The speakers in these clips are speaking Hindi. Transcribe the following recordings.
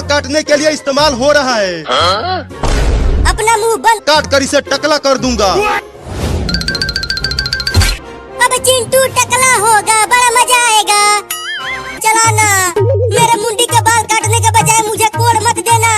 काटने के लिए इस्तेमाल हो रहा है। अपना मुंह बंद काट कर इसे टकला कर दूंगा। अब चिंटू टकला होगा, बड़ा मजा आएगा। चलाना, मेरे मुंडी के बाल काटने के बजाय मुझे कोड़ मत देना।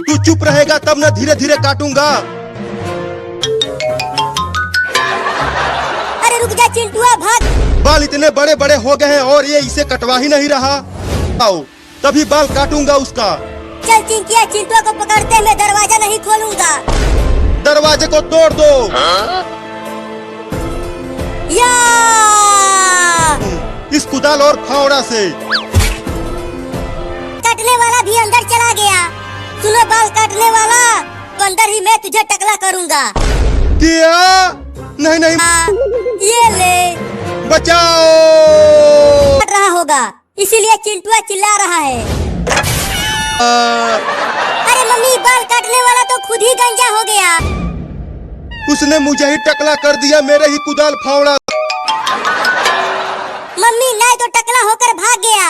तू चुप रहेगा तब न धीरे धीरे काटूंगा। अरे रुक जा चिंटुआ, भाग। बाल इतने बड़े बड़े हो गए हैं और ये इसे कटवा ही नहीं रहा। आओ तभी बाल काटूंगा उसका। चल चिंकिया, चिंटुआ को पकड़ते, मैं दरवाजा नहीं खोलूंगा। दरवाजे को तोड़ दो। या इस कुदाल और फावड़ा से। काटने वाला भी अंदर चला गया। सुनो बाल काटने वाला, तो अंदर ही मैं तुझे टकला करूंगा। क्या? नहीं नहीं, ये ले। बचाओ। काट रहा होगा, इसीलिए चिंटुआ चिल्ला रहा है। अरे मम्मी, बाल काटने वाला तो खुद ही गंजा हो गया। उसने मुझे ही टकला कर दिया, मेरे ही कुदाल फावड़ा। मम्मी, नहीं तो टकला होकर भाग गया।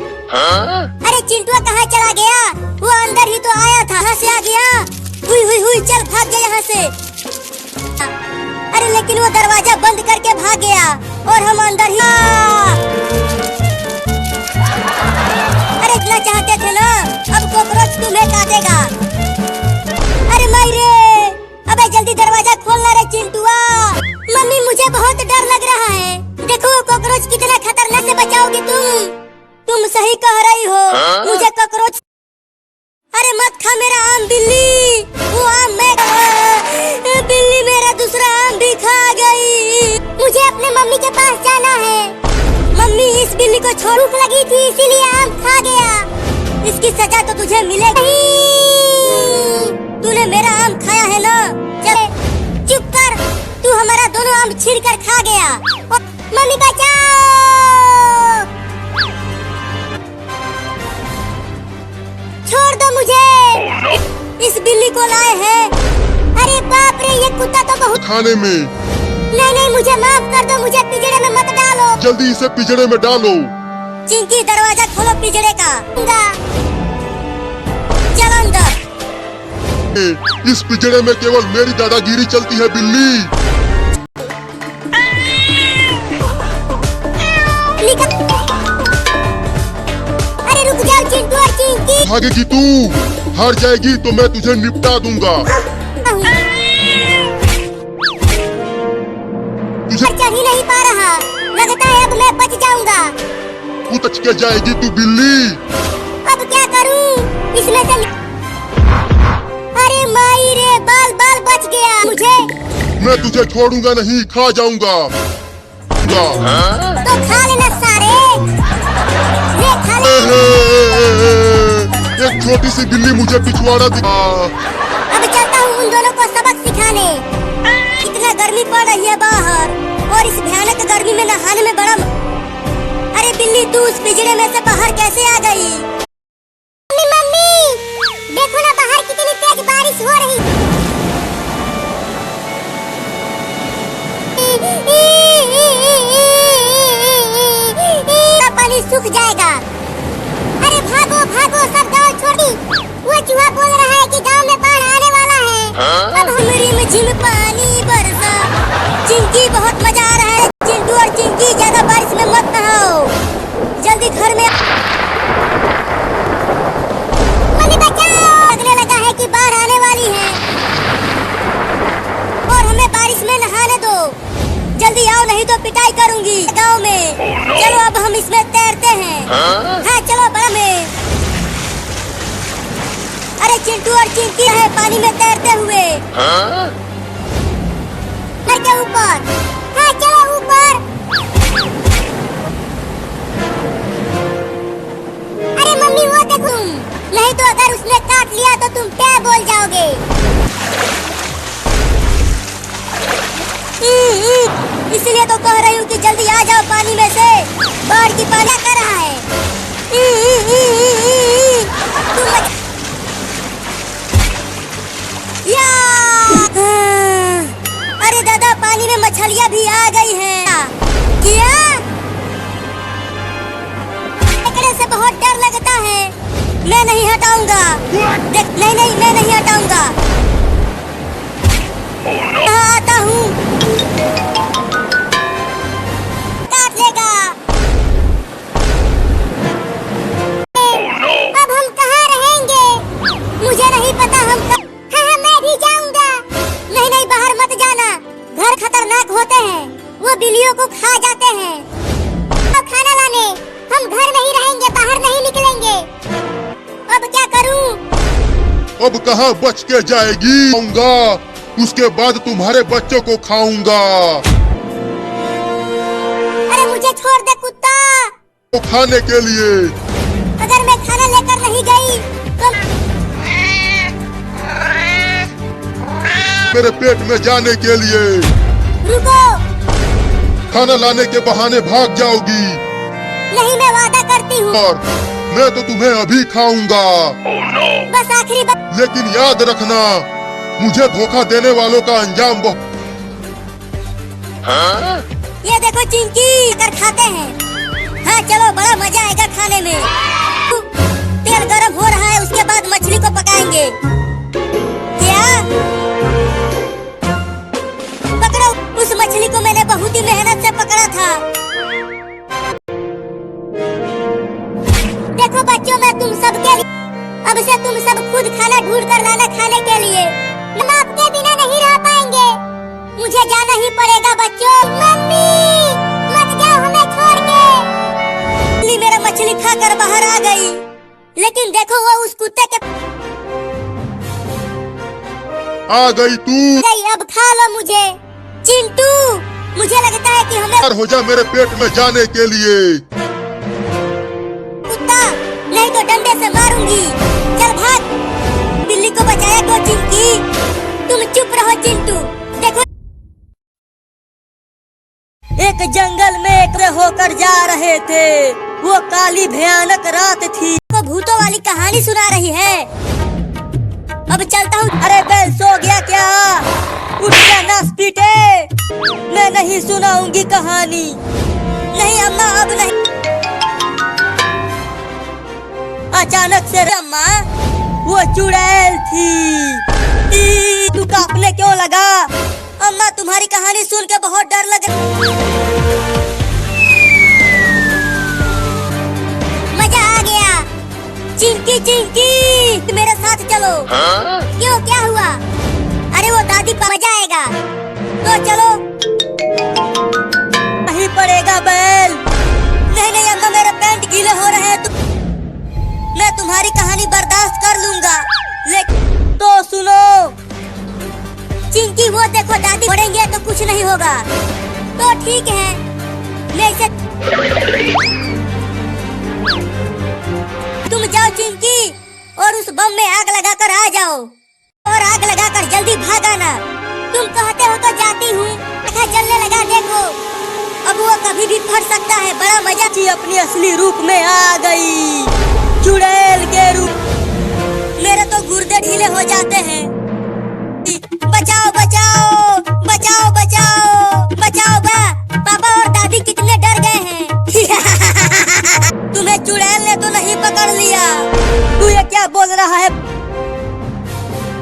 अरे चिंटुआ कहाँ चला गया? वो अंदर ही तो आया था, कहाँ से आ गया? हुई हुई हुई, चल भाग गया यहाँ से। अरे लेकिन वो दरवाजा बंद करके भाग गया और हम अंदर ही। अरे इतना चाहते थे ना, अब कॉकरोच तुम्हें काटेगा। अरे मायरे, अबे जल्दी दरवाजा खोलना रे चिंटुआ। मम्मी, मुझे बहुत डर लग रहा है। देखो कॉकरोच कितना खतरनाक से बचाओगी तुम सही कह रही हो। मुझे कॉकरोच। अरे मत खा मेरा आम बिल्ली, वो आम मैं। बिल्ली मेरा दूसरा आम भी खा गई। मुझे अपने मम्मी के पास जाना है। मम्मी, इस बिल्ली को भूख लगी थी इसीलिए आम खा गया। इसकी सजा तो तुझे मिलेगी। तूने मेरा आम खाया है ना? चले चुप कर, तू हमारा दोनों आम छीन कर खा गया। मम्मी बचाओ। छोड़ दो मुझे। इस बिल्ली को लाए हैं। अरे बाप रे, ये कुत्ता तो बहुत खाने में। नहीं नहीं, मुझे माफ कर दो, मुझे पिंजरे में मत डालो। जल्दी इसे पिंजरे में डालो। चिंकी, दरवाजा खोलो पिंजरे का। चल अंदर। इस पिंजरे में केवल मेरी दादागिरी चलती है बिल्ली। अरे रुक जाओ चिंटू और चिंकी। भागेगी तू, हार जाएगी तो मैं तुझे निपटा दूंगा। तुझे चढ़ ही नहीं पा रहा, लगता है अब मैं बच जाऊंगा। उतच के जाएगी तू बिल्ली। अब क्या करूं? इसमें से। अरे माई रे, बाल बाल बच गया मुझे। मैं तुझे छोड़ूंगा नहीं, खा जाऊंगा। तो खा लेना सारे। ले खा ले। एक छोटी सी बिल्ली मुझे पिछवाड़ा दिखा। अब चलता हूँ उन दोनों को सबक सिखाने। इतना गर्मी पड़ रही है बाहर और इस भयानक गर्मी में नहाने में बड़ा। अरे बिल्ली, तू उस पिंजरे में से बाहर कैसे आ गई? मम्मी मम्मी, देखो ना बाहर कितनी तेज बारिश हो रही। पानी सूख जाएगा। अरे भागो भागो, सब गाँव छोड़ दी। वो चूहा बोल रहा है कि गाँव में बाढ़ आने वाला है। अब हम रिमझिम पानी बरसा। चिंकी, बहुत मजा आ रहा है। चिंटू और चिंकी, ज्यादा बारिश में मत नहाओ, जल्दी घर में। मम्मी बचाओ। लगने लगा है कि बाढ़ आने वाली है और हमें बारिश में नहाने दो। जल्दी आओ, नहीं तो पिटाई करूंगी गाँव में। चलो अब हम इसमें तैरते हैं। हाँ चलो बड़ा में। अरे चिंटू और चिंकी है पानी में तैरते हुए। घर के ऊपर। हाँ चलो ऊपर। अरे मम्मी, वो देखो, नहीं तो अगर उसने काट लिया तो तुम क्या बोल जाओगे? इसलिए तो कह रही हूँ कि जल्दी आ जाओ पानी में से। बाढ़ की पानी कर रहा है। अरे दादा, पानी में मछलियाँ भी आ गई हैं। क्या? देखने से बहुत डर लगता है, मैं नहीं हटाऊंगा। नहीं नहीं, मैं नहीं हटाऊंगा। हाँ, आता हूँ। काट लेगा। अब हम कहाँ रहेंगे? मुझे नहीं पता हम हाँ हाँ, मैं भी जाऊंगा। नहीं नहीं, बाहर मत जाना, घर खतरनाक होते हैं, वो बिल्लियों को खा जाते हैं। अब खाना लाने हम घर नहीं रहेंगे, बाहर नहीं निकलेंगे। अब क्या करूं? अब कहाँ बच के जाएगी? खाऊंगा, उसके बाद तुम्हारे बच्चों को खाऊंगा। अरे मुझे छोड़ दे कुत्ता। वो खाने के लिए। अगर मैं खाना लेकर नहीं गई तो मेरे पेट में जाने के लिए। रुको। खाना लाने के बहाने भाग जाओगी। नहीं, मैं वादा करती हूँ। और मैं तो तुम्हें अभी खाऊंगा। बस आखिरी बार। लेकिन याद रखना, मुझे धोखा देने वालों का अंजाम बहुत। ये देखो चिंकी कर खाते हैं। हाँ चलो, बड़ा मजा आएगा खाने में। तेल गरम हो रहा है, उसके बाद मछली को पकाएंगे। क्या? पकड़ो उस मछली को, मैंने बहुत ही मेहनत से पकड़ा था। देखो बच्चों, मैं तुम सबके लिए अब से तुम सब खुद खाना ढूंढ कर लाना खाने के लिए। हम आपके बिना नहीं रह पाएंगे, मुझे जाना ही पड़ेगा बच्चों। मम्मी मत जाओ हमें छोड़ के। मेरा मछली खाकर बाहर आ गई, लेकिन देखो वो उस कुत्ते के आ गई तू। गई, अब खा लो मुझे। चिंटू, मुझे लगता है कि हमें हो जा मेरे पेट में जाने के लिए। कुत्ता, नहीं तो डंडे से मारूंगी। चल भाग। बिल्ली को बचाया क्यों चिंकी? तुम चुप रहो चिंटू। देखो, एक जंगल में एक होकर जा रहे थे, वो काली भयानक रात थी। वो भूतों वाली कहानी सुना रही है। अब चलता हूँ। अरे बैल सो गया क्या? उठ जा नासपीटे, मैं नहीं सुनाऊंगी कहानी। नहीं अम्मा, अब नहीं। अचानक से अम्मा, वो चुड़ैल थी। तू कांपने क्यों लगा? अम्मा, तुम्हारी कहानी सुन के बहुत डर लग रहा। मजा आ गया। चिंकी चिंकी, मेरे साथ चलो। क्यों, क्या हुआ? अरे वो दादी मजा आएगा तो चलो। नहीं पड़ेगा बैल। नहीं नहीं अम्मा, मेरे पैंट गीले हो रहे हैं। मैं तुम्हारी कहानी बर्दाश्त कर लूंगा, लेकिन तो सुनो चिंकी, वो देखो दादी पढ़ेंगे तो कुछ नहीं होगा। तो ठीक है, मैं इसे तुम जाओ चिंकी और उस बम में आग लगाकर आ जाओ, और आग लगाकर जल्दी भाग आना। तुम कहते हो तो जाती हूँ। जलने लगा, देखो अब वो कभी भी फट सकता है। बड़ा मजा थी, अपनी असली रूप में आ गई, चुड़ैल के रूप। मेरे तो गुर्दे ढीले हो जाते हैं। बचाओ बचाओ बचाओ बचाओ बचाओ। पापा और दादी कितने डर गए हैं। तुम्हें चुड़ैल ने तो नहीं पकड़ लिया? तू ये क्या बोल रहा है?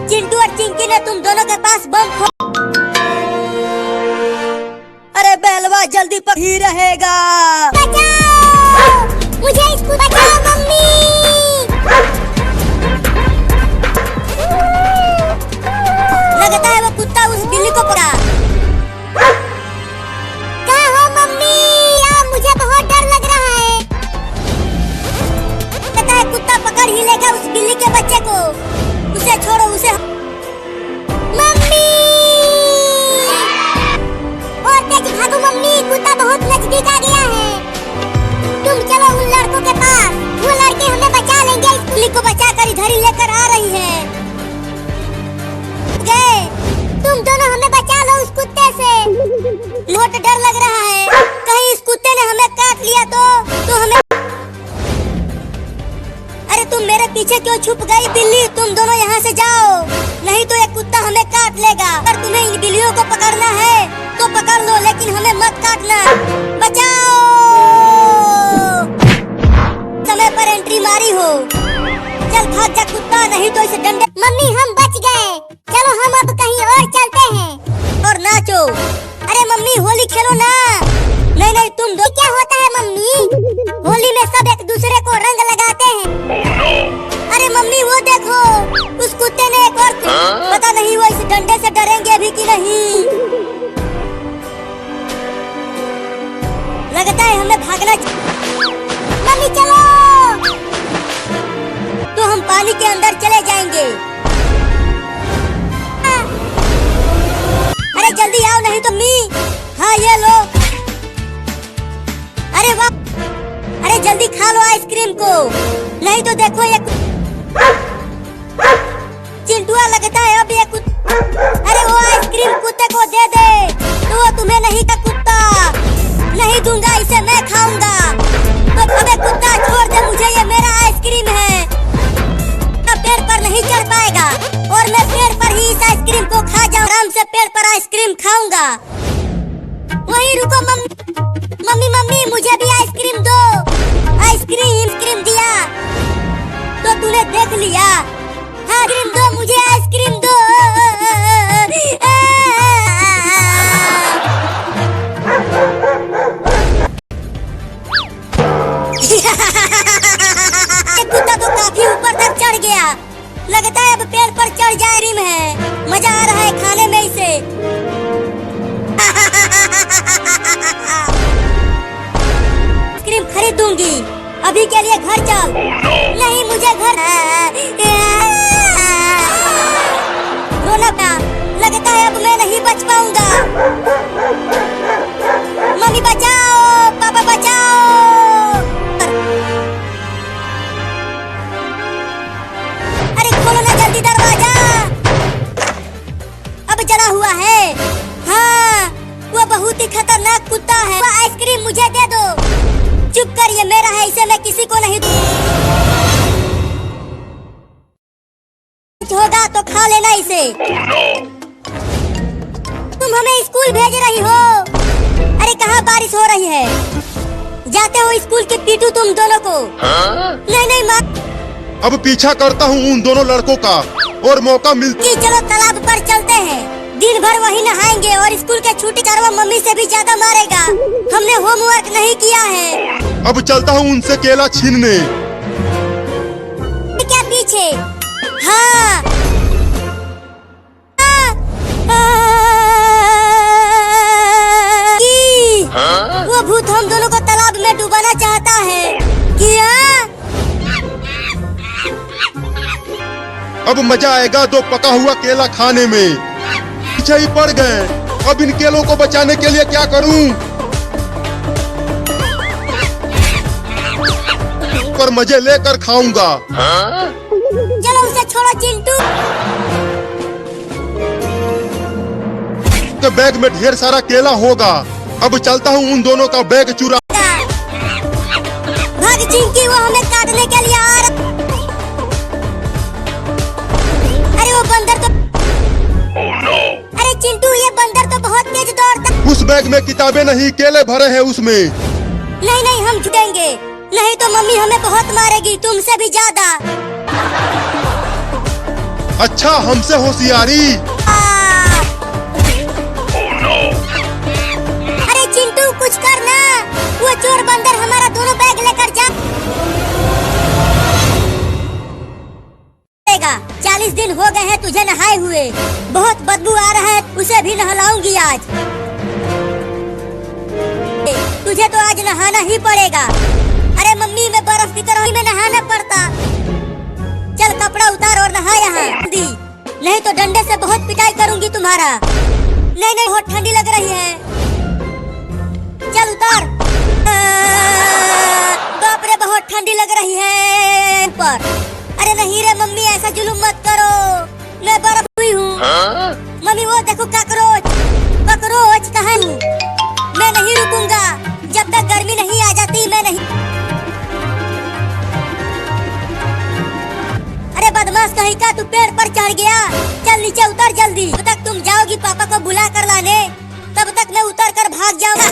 चिंटू और चिंकी ने तुम दोनों के पास बम अरे बैलवा, जल्दी पकड़ी रहेगा। बचाओ मुझे, इसको बचाओ मम्मी। लगता है वो कुत्ता उस बिल्ली को पकड़ा। कहाँ हो मम्मी? यार मुझे बहुत डर लग रहा है। लगता है कुत्ता पकड़ ही लेगा उस बिल्ली के बच्चे को। उसे छोड़ो, उसे। मम्मी और तेज भागो मम्मी, कुत्ता बहुत नजदीक आ गया है। तुम चलो उन लड़कों के पास, वो लड़के हमें बचा लेंगे। इस बिल्ली को बचाकर इधर ही लेकर आ रही है। गए, तुम दोनों हमें बचा लो उस कुत्ते से। बहुत डर लग रहा है, कहीं इस कुत्ते ने हमें काट लिया तो हमें। अरे तुम मेरे पीछे क्यों छुप गई बिल्ली? तुम दोनों यहाँ से जाओ, नहीं तो ये कुत्ता हमें काट लेगा। अगर तुम्हें इन बिल्लियों को पकड़ना है तो पकड़ लो, लेकिन हमें मत काटना। बचाओ, समय पर एंट्री मारी हो। चल भाग जा कुत्ता, नहीं तो इसे डंडे। मम्मी हम बच गए, चलो हम अब कहीं और चलते हैं और नाचो। अरे मम्मी होली खेलो ना। नहीं नहीं तुम दो। क्या होता है मम्मी? होली में सब एक दूसरे को रंग लगाते हैं। अरे मम्मी वो देखो, उस कुत्ते ने एक और पता नहीं वो इस डंडे से डरेंगे भी कि नहीं। लगता है हमें भागना। मम्मी चलो। तो हम पानी के अंदर चले जाएंगे। अरे जल्दी आओ नहीं तो मी। हाँ ये लो। अरे वाह, अरे जल्दी खा लो आइसक्रीम को, नहीं तो देखो ये चिंटुआ लगता है अब ये अरे वो आइसक्रीम कुत्ते को दे दे, तो वो तुम्हें नहीं का कुत्ता नहीं दूंगा, इसे मैं खाऊंगा। तो अबे कुत्ता छोड़ दे मुझे, ये मेरा आइसक्रीम है। पेड़ पर नहीं चढ़ पाएगा और मैं पेड़ पर ही इस आइसक्रीम को खा जाऊं। आराम से पेड़ पर आइसक्रीम खाऊंगा। वहीं रुको मम्मी मम्मी मुझे भी आइसक्रीम दो। आइसक्रीम दिया तो तूने देख लिया। हाँ आइसक्रीम दो मुझे, आइसक्रीम दो। कुत्ता तो काफी ऊपर तक चढ़ गया, लगता है अब पेड़ पर चढ़ जाए। रिम है, मजा आ रहा है खाने में इसे। आइसक्रीम खरीदूंगी, अभी के लिए घर चल। नहीं मुझे घर रोना था, लगता है अब मैं नहीं बच पाऊंगा। मम्मी बचाओ, पापा बचाओ। अरे खोलो ना जल्दी दरवाजा, अब जला हुआ है। हाँ वो बहुत ही खतरनाक कुत्ता है। वो आइसक्रीम मुझे दे दो। चुप कर, ये मेरा है, इसे मैं किसी को नहीं होगा तो खा लेना इसे। तुम हमें स्कूल भेज रही हो? अरे कहाँ बारिश हो रही है, जाते हो स्कूल के पीटू तुम दोनों को। नहीं नहीं माँ, अब पीछा करता हूँ उन दोनों लड़कों का और मौका मिलती। चलो तालाब पर चलते हैं, दिन भर वहीं नहाएंगे और स्कूल के छुट्टी करवा मम्मी से भी ज्यादा मारेगा। हमने होमवर्क नहीं किया है। अब चलता हूँ उनसे केला छीनने। क्या पीछे? हाँ वो भूत हम दोनों को तालाब में डुबाना चाहता है। क्या? अब मजा आएगा दो पका हुआ केला खाने में। पीछे ही पड़ गए, अब इन केलों को बचाने के लिए क्या करूं? पर मजे लेकर खाऊंगा। चलो उसे छोड़ो चिंटू। के बैग में ढेर सारा केला होगा। अब चलता हूँ उन दोनों का बैग चुरा। भाग चिंकी, वो हमें काटने के लिए आ रहा। अरे वो बंदर तो अरे चिंटू ये बंदर तो बहुत तेज दौड़ता। उस बैग में किताबें नहीं, केले भरे हैं उसमें। नहीं नहीं हम छुटेंगे, नहीं तो मम्मी हमें बहुत मारेगी, तुमसे भी ज्यादा। अच्छा हमसे होशियारी। अरे चिंटू कुछ करना, वो चोर बंदर हमारा दोनों बैग लेकर जा। 40 दिन हो गए हैं तुझे नहाए हुए, बहुत बदबू आ रहा है, उसे भी नहलाऊंगी आज। तुझे तो आज नहाना ही पड़ेगा। अरे मम्मी मैं बर्फ की तरह में नहाना पड़ता। चल कपड़ा उतार और नहा यहाँ, नहीं तो डंडे से बहुत पिटाई करूंगी तुम्हारा। नहीं नहीं बहुत ठंडी लग रही है। चल उतार। बाप रे बहुत ठंडी लग रही है पर। अरे नहीं रे मम्मी ऐसा जुलूम मत करो, मैं बर्फ हुई हूँ। मम्मी वो देखो काकरोच। काकरोच कहाँ हूँ? मैं नहीं रुकूंगा जब तक गर्मी नहीं आ जाती। मैं नहीं। अरे बदमाश कहीं का, तू पेड़ पर चढ़ गया। चल नीचे उतर जल्दी। जब तक तुम जाओगी पापा को बुला कर लाने, तब तक मैं उतर कर भाग जाऊंगा।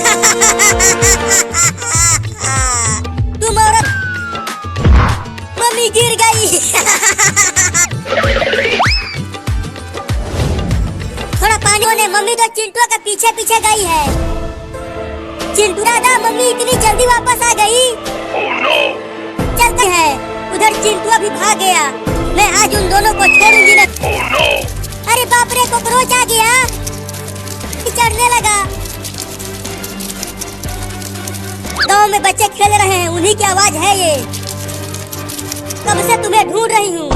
तुम औरत। मम्मी मम्मी गिर गई। थोड़ा पानी ने मम्मी तो चिंटुआ के पीछे पीछे गई है। चिंटू दादा मम्मी इतनी जल्दी वापस आ गई। चलते हैं। उधर चिंटुआ भी भाग गया। मैं आज उन दोनों को छोड़ूंगी ना। अरे बाप रे कॉकरोच आ गया। चढ़ने लगा। गाँव में बच्चे खेल रहे हैं, उन्हीं की आवाज है ये। कब से तुम्हें ढूंढ रही हूँ,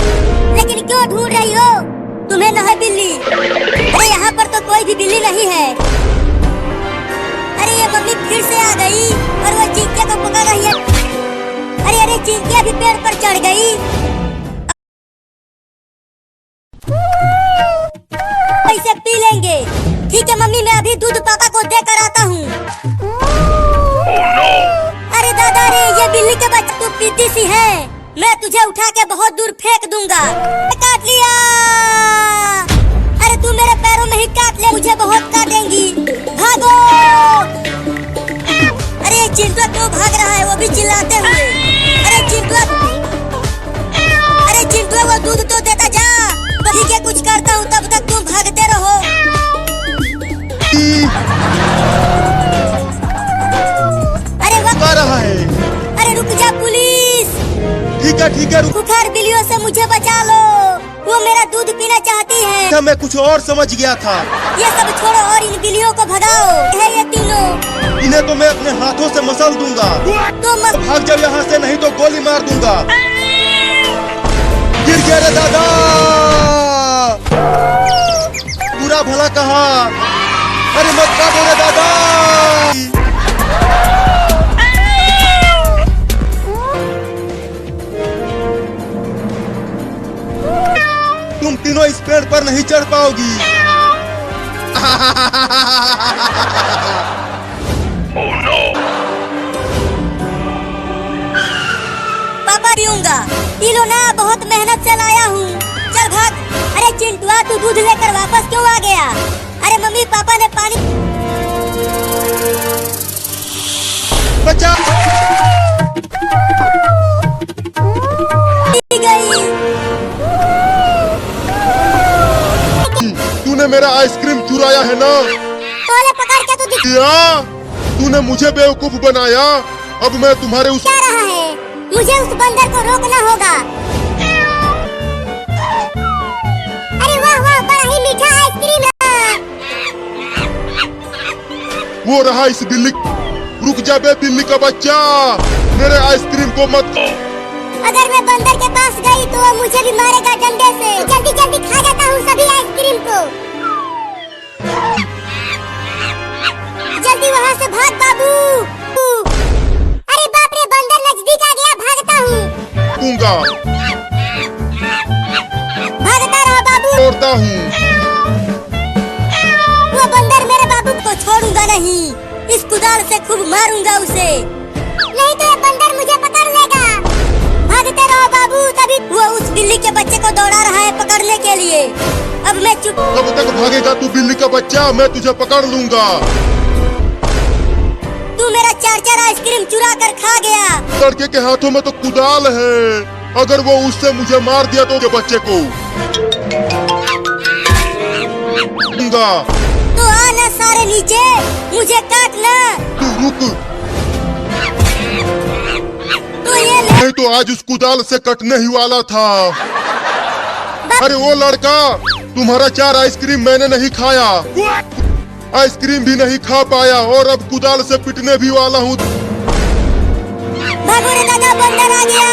लेकिन क्यों ढूंढ रही हो? तुम्हें न है बिल्ली? अरे यहाँ पर तो कोई भी बिल्ली नहीं है। अरे ये मम्मी फिर से आ गई और वो चिंकिया को पकड़ रही है। अरे अरे चिंकिया भी पेड़ पर चढ़ गई। इसे पी लेंगे। ठीक है मम्मी, मैं अभी दूध पापा को देकर आता हूँ। अरे दादा रे, ये बिल्ली के बच्चे तू पीती सी है। मैं तुझे उठा के बहुत दूर फेंक दूंगा। काट लिया। अरे तू मेरे पैरों में ही काट ले, मुझे बहुत काटेंगी। भागो। अरे चिंटुआ क्यों भाग रहा है, वो भी चिल्लाते हुए। अरे चिंटुआ वो दूध तो देता जा। ठीक है कुछ करता हूँ, तब तक तुम भागते रहो। अरे वक्त आ रहा है। अरे रुक जा पुलिस। ठीक है रुक। बुखार बिल्लियों से मुझे बचा लो, वो मेरा दूध पीना चाहती है। मैं कुछ और समझ गया था। ये सब छोड़ो और इन बिल्लियों को भगाओ। है ये तीनों। इन्हें तो मैं अपने हाथों से मसल दूंगा। तो मत भाग जाओ यहाँ से, नहीं तो गोली मार दूंगा। गिर गया रे दादा। पूरा भला कहा। अरे मत काटो रे दादा। तुम तीनों इस पेड़ पर नहीं चढ़ पाओगी। पापा पीऊंगा। पी लो ना, बहुत मेहनत से लाया हूँ। चल भाग। अरे चिंटुआ तू दूध लेकर वापस क्यों आ गया? अरे मम्मी पापा ने पानी बचा। पी गई। तूने मेरा आइसक्रीम चुराया है ना? तोले पकड़ के तू क्या? तूने मुझे बेवकूफ बनाया। अब मैं तुम्हारे उस क्या रहा है? मुझे उस बंदर को रोकना होगा। अरे वाह वाह, बड़ा ही मीठा आइसक्रीम है। वो रहा इस बिल्ली। रुक जा बे बिल्ली का बच्चा, मेरे आइसक्रीम को मत। अगर मैं बंदर के पास गई तो वो मुझे भी मारेगा डंडे से। जल्दी जल्दी खा जाता हूँ सभी आइसक्रीम को। जल्दी वहाँ से भाग बाबू। अरे बाप रे, बंदर नजदीक आ गया, भागता हूँ। दूंगा। भागता रहो बाबू। छोड़ता हूँ। वो बंदर मेरे बाबू को छोड़ूंगा नहीं। इस कुदाल से खूब मारूंगा उसे, नहीं तो ये बंदर मुझे पकड़ लेगा। भागते रहो बाबू। तभी वो उस बिल्ली के बच्चे को दौड़ा रहा है पकड़ने के लिए। अब मैं चुप। कब तक भागेगा तू बिल्ली का बच्चा? मैं तुझे पकड़ लूंगा। तू मेरा 4 आइसक्रीम चुरा कर खा गया। लड़के के हाथों में तो कुदाल है। अगर वो उससे मुझे मार दिया तो बच्चे को दूंगा। तो आना सारे नीचे, मुझे काटना। तू रुक, तो ये ले। नहीं तो आज उस कुदाल से कटने ही वाला था। अरे वो लड़का, तुम्हारा 4 आइसक्रीम मैंने नहीं खाया। आइसक्रीम भी नहीं खा पाया और अब कुदाल से पिटने भी वाला हूँ। भागो रे दादा, बंदर आ गया।